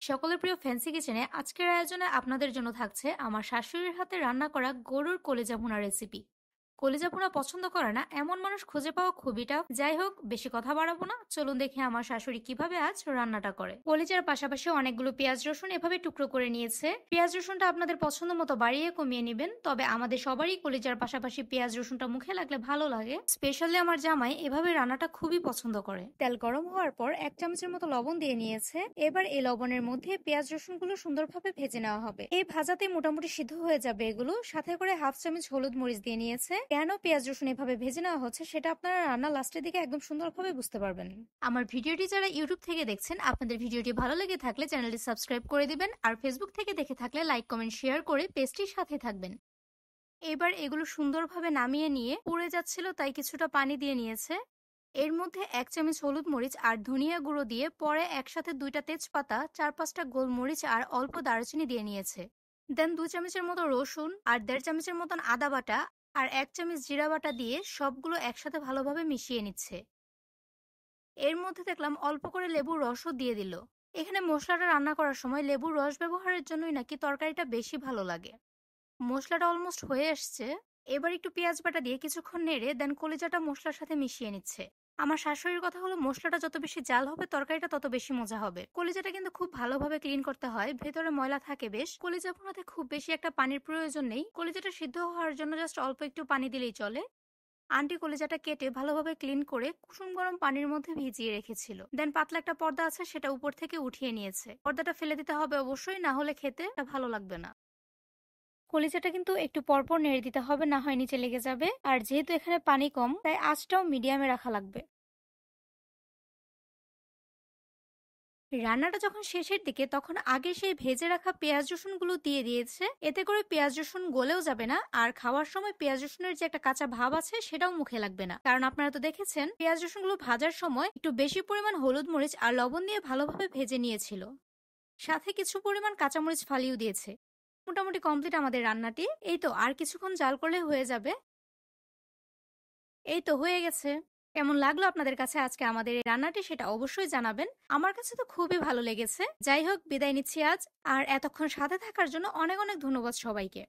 সকলের প্রিয় ফ্যান্সি কিচেনে আজকের আয়োজনে আপনাদের জন্য থাকছে আমার শাশুড়ির হাতে রান্না করা গরুর কলিজা ভুনা রেসিপি। কলিজা ভুনা পছন্দ করে না এমন মানুষ খুঁজে পাওয়া খুবই টাফ। যাই হোক, বেশি কথা বাড়াবো না, চলুন দেখি আমার শাশুড়ি কিভাবে আজ রান্নাটা করে। কলিজার পাশাপাশি অনেকগুলো পেঁয়াজ রসুন এভাবে টুকরো করে নিয়েছে। পেঁয়াজ রসুনটা আপনাদের পছন্দ মতো বাড়িয়ে কমিয়ে নেবেন, তবে আমাদের সবারই কলিজার পাশাপাশি পেঁয়াজ রসুনটা মুখে লাগলে ভালো লাগে। স্পেশালি আমার জামাই এভাবে রান্নাটা খুবই পছন্দ করে। তেল গরম হওয়ার পর 1 চামচের মতো লবণ দিয়ে নিয়েছে। এবার এই লবণের মধ্যে পেঁয়াজ রসুনগুলো সুন্দরভাবে ভেজে নেওয়া হবে। এই ভাজাতে মোটামুটি সিদ্ধ হয়ে যাবে এগুলো। সাথে করে 1/2 চামচ হলুদ মরিচ দিয়ে নিয়েছে। কেন পেঁয়াজ রসুন এভাবে ভেজে নেওয়া হচ্ছে সেটা আপনারা রান্না লাস্টের দিকে একদম সুন্দরভাবে বুঝতে পারবেন। আমার ভিডিওটি যারা ইউটিউব থেকে দেখছেন, আপনাদের ভিডিওটি ভালো লেগে থাকলে চ্যানেলটি সাবস্ক্রাইব করে দিবেন, আর ফেসবুক থেকে দেখে থাকলে লাইক কমেন্ট শেয়ার করে পেজটির সাথে থাকবেন। এবার এগুলো সুন্দরভাবে নামিয়ে নিয়ে পুড়ে যাচ্ছিল তাই কিছুটা পানি দিয়ে নিয়েছে। এর মধ্যে 1 চামচ হলুদ মরিচ আর ধনিয়া গুঁড়ো দিয়ে পরে একসাথে 2টা তেজপাতা, 4-5টা গোলমরিচ আর অল্প দারুচিনি দিয়ে নিয়েছে। দেন 2 চামচের মতো রসুন আর 1.5 চামচের মতন আদা বাটা আর 1 চামচ জিরা বাটা দিয়ে সবগুলো একসাথে ভালোভাবে মিশিয়ে নিচ্ছে। এর মধ্যে দেখলাম অল্প করে লেবুর রসও দিয়ে দিল। এখানে মশলাটা রান্না করার সময় লেবুর রস ব্যবহারের জন্যই নাকি তরকারিটা বেশি ভালো লাগে। মশলাটা অলমোস্ট হয়ে আসছে। এবার একটু পেঁয়াজ বাটা দিয়ে কিছুক্ষণ নেড়ে দেন কলিজাটা মশলার সাথে মিশিয়ে নিচ্ছে। আমার শাশুড়ির কথা হলো, মশলাটা যত বেশি জাল হবে তরকারিটা তত বেশি মজা হবে। কলিজাটা কিন্তু খুব ভালোভাবে ক্লিন করতে হয়, ভেতরে ময়লা থাকে বেশ। কলিজা ভুনাতে খুব বেশি একটা পানির প্রয়োজন নেই, কলিজাটা সিদ্ধ হওয়ার জন্য জাস্ট অল্প একটু পানি দিলেই চলে। আন্টি কলিজাটা কেটে ভালোভাবে ক্লিন করে কুসুম গরম পানির মধ্যে ভিজিয়ে রেখেছিল। দেন পাতলা একটা পর্দা আছে, সেটা উপর থেকে উঠিয়ে নিয়েছে। পর্দাটা ফেলে দিতে হবে অবশ্যই, না হলে খেতে ভালো লাগবে না। কলিজাটা কিন্তু একটু পরপর নেড়ে দিতে হবে, না হয় নিচে লেগে যাবে। আর যেহেতু এখানে পানি কম, তাই আঁচটাও মিডিয়ামে রাখা লাগবে। রান্নাটা যখন শেষের দিকে তখন আগে সেই ভেজে রাখা পেঁয়াজ রসুনগুলো দিয়ে দিয়েছে। এতে করে পেঁয়াজ রসুন গলেও যাবে না, আর খাওয়ার সময় পেঁয়াজ রসুনের যে একটা কাঁচা ভাব আছে সেটাও মুখে লাগবে না। কারণ আপনারা তো দেখেছেন পেঁয়াজ রসুনগুলো ভাজার সময় একটু বেশি পরিমাণ হলুদ মরিচ আর লবণ দিয়ে ভালোভাবে ভেজে নিয়েছিল। সাথে কিছু পরিমাণ কাঁচামরিচ ফালিয়েও দিয়েছে। মোটামুটি কমপ্লিট আমাদের রান্নাটি। এই তো আর কিছুক্ষণ জাল করলে হয়ে যাবে। এই তো হয়ে গেছে। কেমন লাগলো আপনাদের কাছে আজকে আমাদের এই রান্নাটি সেটা অবশ্যই জানাবেন। আমার কাছে তো খুবই ভালো লেগেছে। যাই হোক, বিদায় নিচ্ছি আজ। আর এতক্ষণ সাথে থাকার জন্য অনেক অনেক ধন্যবাদ সবাইকে।